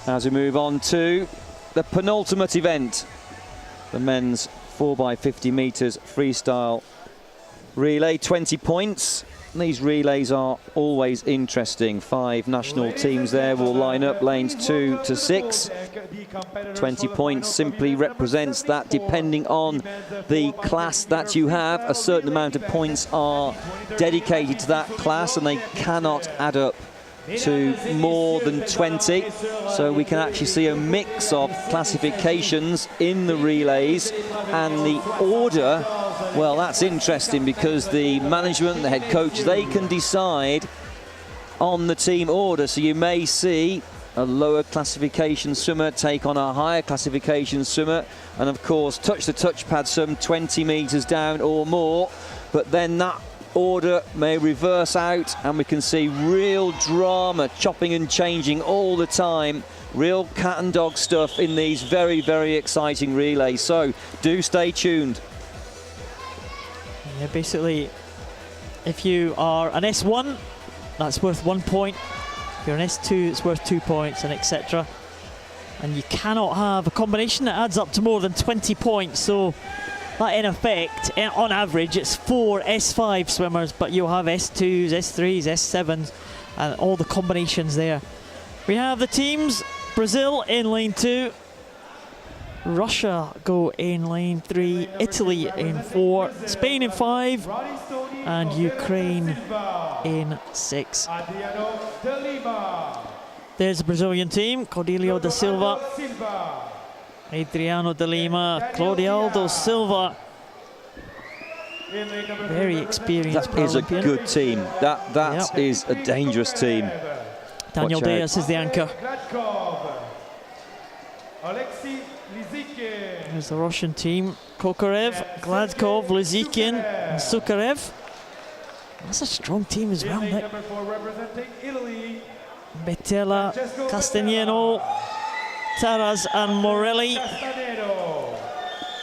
As we move on to the penultimate event, the men's 4x50 meters freestyle relay, 20 points. These relays are always interesting. 5 national teams there will line up lanes 2 to 6. 20 points simply represents that depending on the class that you have, a certain amount of points are dedicated to that class and they cannot add up to more than 20. So we can actually see a mix of classifications in the relays, and the order, well, that's interesting because the management, the head coach, they can decide on the team order. So you may see a lower classification swimmer take on a higher classification swimmer, and of course touch the touchpad some 20 meters down or more, but then that order may reverse out and we can see real drama, chopping and changing all the time. Real cat and dog stuff in these very, very exciting relays. So do stay tuned. Yeah, basically, if you are an S1, that's worth 1 point. If you're an S2, it's worth 2 points, and etc. And you cannot have a combination that adds up to more than 20 points. So that, in effect, on average, it's 4 S5 swimmers, but you'll have S2s, S3s, S7s, and all the combinations there. We have the teams. Brazil in lane 2. Russia go in lane 3. Italy in 4. Spain in 5. And Ukraine in 6. There's the Brazilian team. Cordelio da Silva, Adriano de Lima, Claudialdo Silva. Very experienced That is a Paralympian. good team. That is a dangerous team. Daniel Diaz is the anchor. There's the Russian team. Kokorev, Gladkov, Lizikin, and Sukarev. That's a strong team as well, Nick. Betella, Castagnino, Taras and Morelli.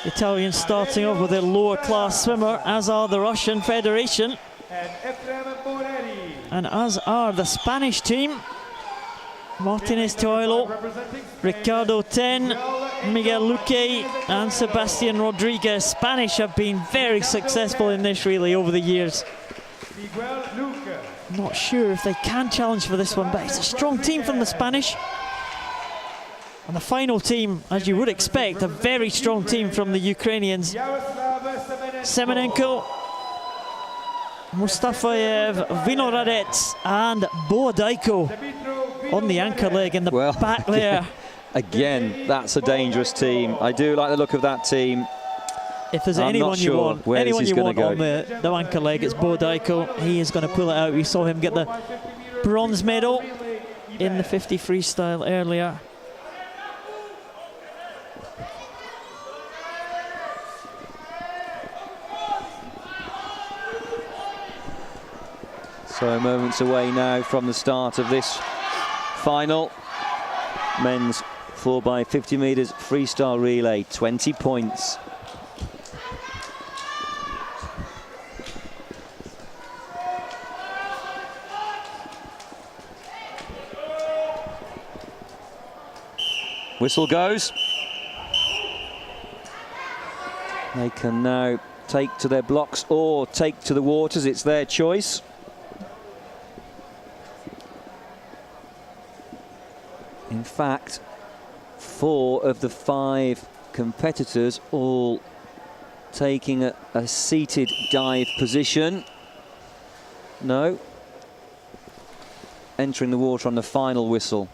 Italians starting off with a lower class swimmer, as are the Russian Federation. And as are the Spanish team. Martinez Toilo, Ricardo Ten, Miguel Luque and Sebastian Rodriguez. Spanish have been very successful in this relay over the years. Not sure if they can challenge for this one, but it's a strong team from the Spanish. And the final team, as you would expect, a very strong team from the Ukrainians. Semenenko, Mustafayev, Vinoradets and Boadaiko on the anchor leg in the back there. Again, that's a dangerous team. I do like the look of that team. If there's anyone you want, on the anchor leg, it's Boadaiko. He is going to pull it out. We saw him get the bronze medal in the 50 freestyle earlier. So moments away now from the start of this final men's 4x50 meters freestyle relay, 20 points. Whistle goes. They can now take to their blocks or take to the waters. It's their choice. In fact, 4 of the 5 competitors all taking a seated dive position. No. Entering the water on the final whistle.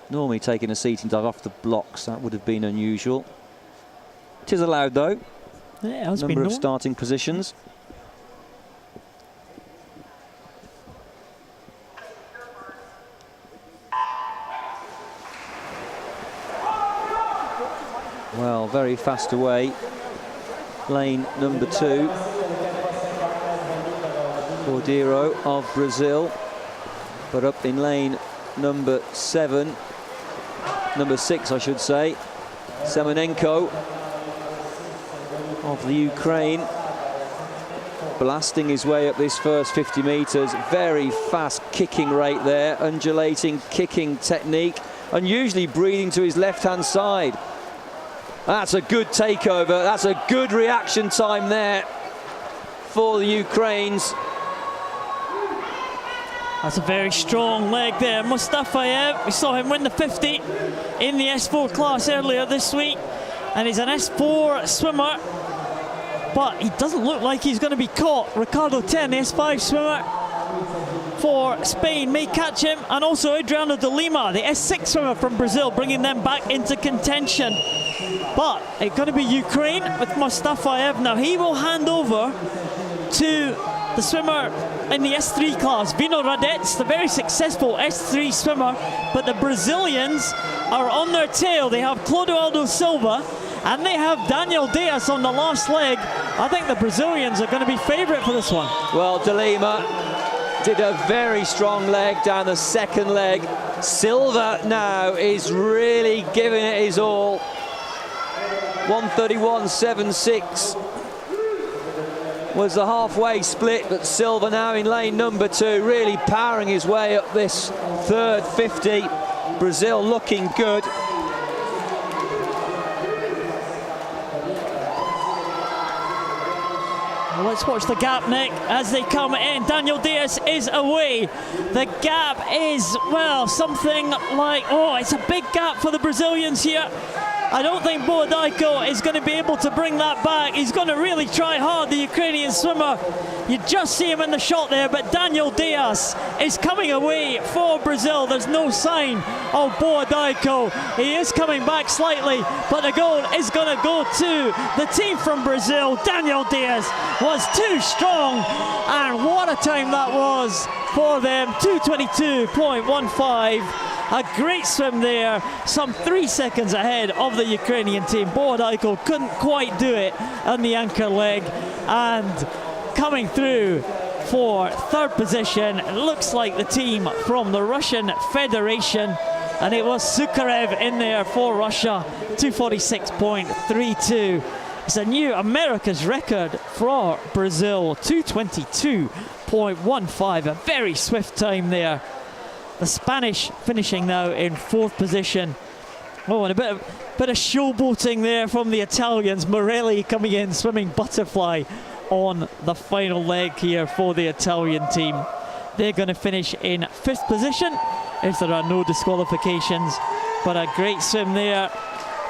Normally taking a seating dive off the blocks, that would have been unusual. It is allowed though. Yeah, it has number of starting positions. Well, very fast away. Lane number 2. Cordeiro of Brazil. But up in lane number 7. Number 6, I should say. Semenenko of the Ukraine. blasting his way up this first 50 metres. Very fast kicking rate there, undulating kicking technique, and usually breathing to his left-hand side. That's a good takeover. That's a good reaction time there for the Ukrainians. That's a very strong leg there. Mustafayev, we saw him win the 50 in the S4 class earlier this week, and he's an S4 swimmer, but he doesn't look like he's going to be caught. Ricardo 10, the S5 swimmer for Spain, may catch him, and also Adriano de Lima, the S6 swimmer from Brazil, bringing them back into contention. But it's going to be Ukraine with Mustafayev. Now he will hand over to the swimmer in the S3 class, Vino Radets, the very successful S3 swimmer, but the Brazilians are on their tail. They have Clodoaldo Silva and they have Daniel Dias on the last leg. I think the Brazilians are going to be favourite for this one. Well, De Lima did a very strong leg down the second leg. Silva now is really giving it his all. 1:31.76 was the halfway split, but Silva now in lane number 2, really powering his way up this third 50. Brazil looking good. Well, let's watch the gap, Nick, as they come in. Daniel Dias is away. The gap is, well, something like, oh, it's a big gap for the Brazilians here. I don't think Boadaiko is going to be able to bring that back. He's going to really try hard, the Ukrainian swimmer. You just see him in the shot there, but Daniel Dias is coming away for Brazil. There's no sign of Boadaiko. He is coming back slightly, but the goal is going to go to the team from Brazil. Daniel Dias was too strong, and what a time that was for them. 2:22.15. A great swim there, some 3 seconds ahead of the Ukrainian team. Boadaiko couldn't quite do it on the anchor leg, and coming through for third position, it looks like the team from the Russian Federation, and it was Sukharev in there for Russia. 2:46.32. It's a new America's record for Brazil. 2:22.15, a very swift time there. The Spanish finishing now in fourth position. Oh, and a bit of showboating there from the Italians. Morelli coming in, swimming butterfly on the final leg here for the Italian team. They're going to finish in fifth position if there are no disqualifications. But a great swim there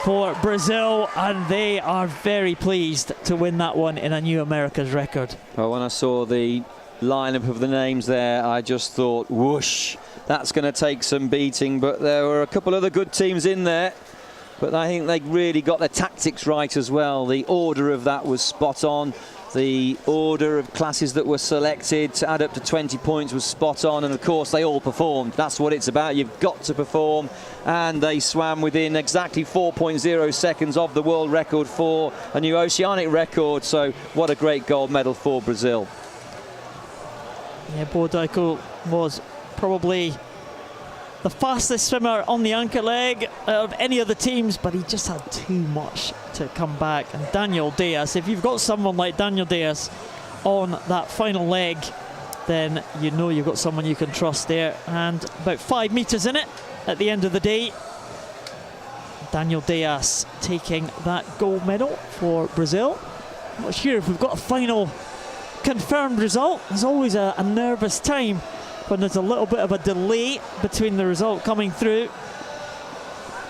for Brazil, and they are very pleased to win that one in a new America's record. Well, when I saw the lineup of the names there, I just thought, whoosh, that's going to take some beating. But there were a couple of the good teams in there, but I think they really got their tactics right as well. The order of that was spot on. The order of classes that were selected to add up to 20 points was spot on, and of course they all performed. That's what it's about. You've got to perform, and they swam within exactly 4.0 seconds of the world record for a new oceanic record. So what a great gold medal for Brazil. Yeah, Boadaiko was probably the fastest swimmer on the anchor leg of any of the teams, but he just had too much to come back. And Daniel Dias, if you've got someone like Daniel Dias on that final leg, then you know you've got someone you can trust there. And about 5 meters in it at the end of the day. Daniel Dias taking that gold medal for Brazil. I'm not sure if we've got a final confirmed result. There's always a nervous time when there's a little bit of a delay between the result coming through,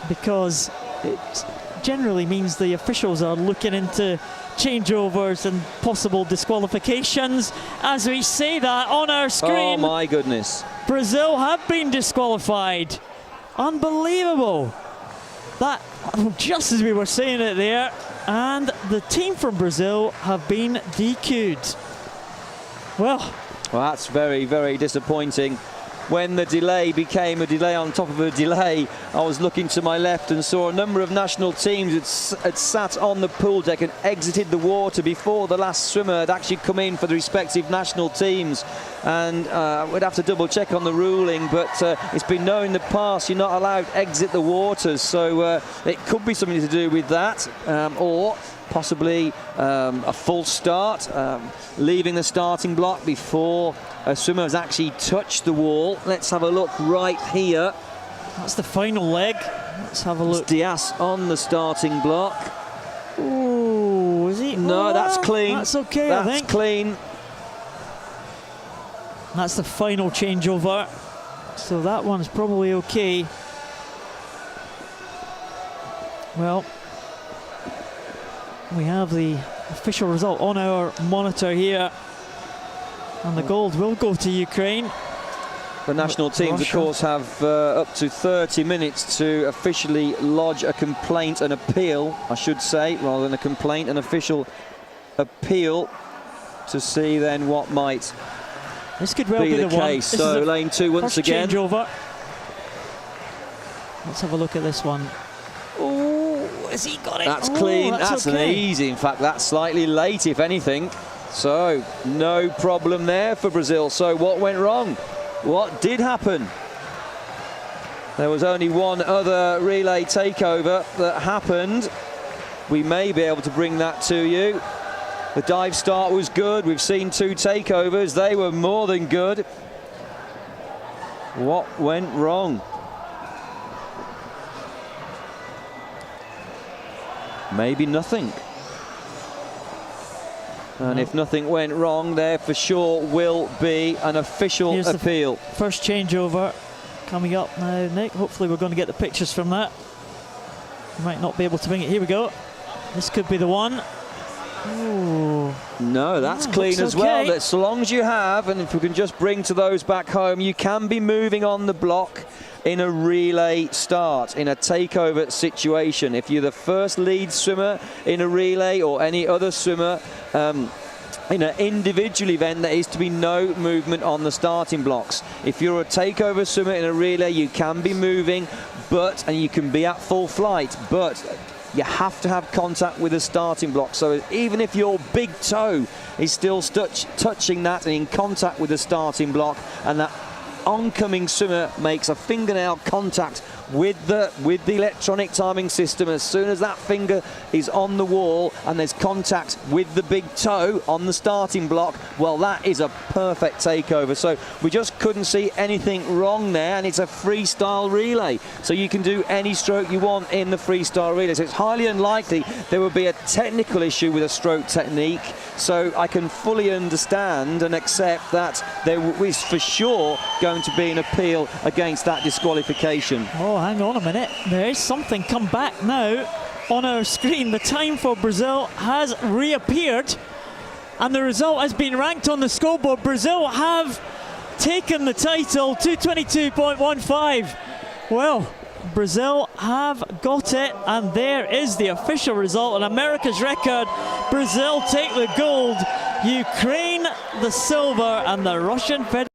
because it generally means the officials are looking into changeovers and possible disqualifications. As we say that on our screen, oh my goodness, Brazil have been disqualified. Unbelievable. That, just as we were saying it there, and the team from Brazil have been DQ'd. Well, that's very, very disappointing. When the delay became a delay on top of a delay, I was looking to my left and saw a number of national teams had sat on the pool deck and exited the water before the last swimmer had actually come in for the respective national teams. And we'd have to double check on the ruling, but it's been known in the past you're not allowed to exit the waters, so it could be something to do with that, or possibly a false start, leaving the starting block before a swimmer has actually touched the wall. Let's have a look right here. That's the final leg. Let's have a look. It's Diaz on the starting block. Ooh, is he? No, that's clean. That's okay, that's I think. Clean. That's the final changeover. So that one's probably okay. Well, we have the official result on our monitor here. And the gold will go to Ukraine. The national teams, Russia. of course, have up to 30 minutes to officially lodge a complaint, an appeal, I should say, rather than a complaint, an official appeal, to see then what might This could well be the the one. case. This So is lane 2 once first again. Changeover. Let's have a look at this one. Oh, has he got it? That's Oh, clean. That's an okay. easy. In fact, that's slightly late, if anything. So no problem there for Brazil. So what went wrong? What did happen? There was only one other relay takeover that happened. We may be able to bring that to you. The dive start was good. We've seen 2 takeovers. They were more than good. What went wrong? Maybe nothing. And if nothing went wrong, there for sure will be an official Here's appeal. First changeover coming up now, Nick. Hopefully we're going to get the pictures from that. We might not be able to bring it. Here we go. This could be the one. Ooh. No, that's clean as okay. well. That so long as you have, and if we can just bring to those back home, you can be moving on the block in a relay start, in a takeover situation. If you're the first lead swimmer in a relay or any other swimmer in an individual event, there is to be no movement on the starting blocks. If you're a takeover swimmer in a relay, you can be moving, and you can be at full flight, but you have to have contact with the starting block. So even if your big toe is still touching that and in contact with the starting block, and that oncoming swimmer makes a fingernail contact with the electronic timing system, as soon as that finger is on the wall and there's contact with the big toe on the starting block, well, that is a perfect takeover. So we just couldn't see anything wrong there, and it's a freestyle relay, so you can do any stroke you want in the freestyle relay. So it's highly unlikely there will be a technical issue with a stroke technique. So I can fully understand and accept that there is for sure going to be an appeal against that disqualification. Oh, hang on a minute. There is something come back now on our screen. The time for Brazil has reappeared, and the result has been ranked on the scoreboard. Brazil have taken the title, 2:22.15. Well, Brazil have got it, and there is the official result. On America's record, Brazil take the gold, Ukraine the silver, and the Russian Federation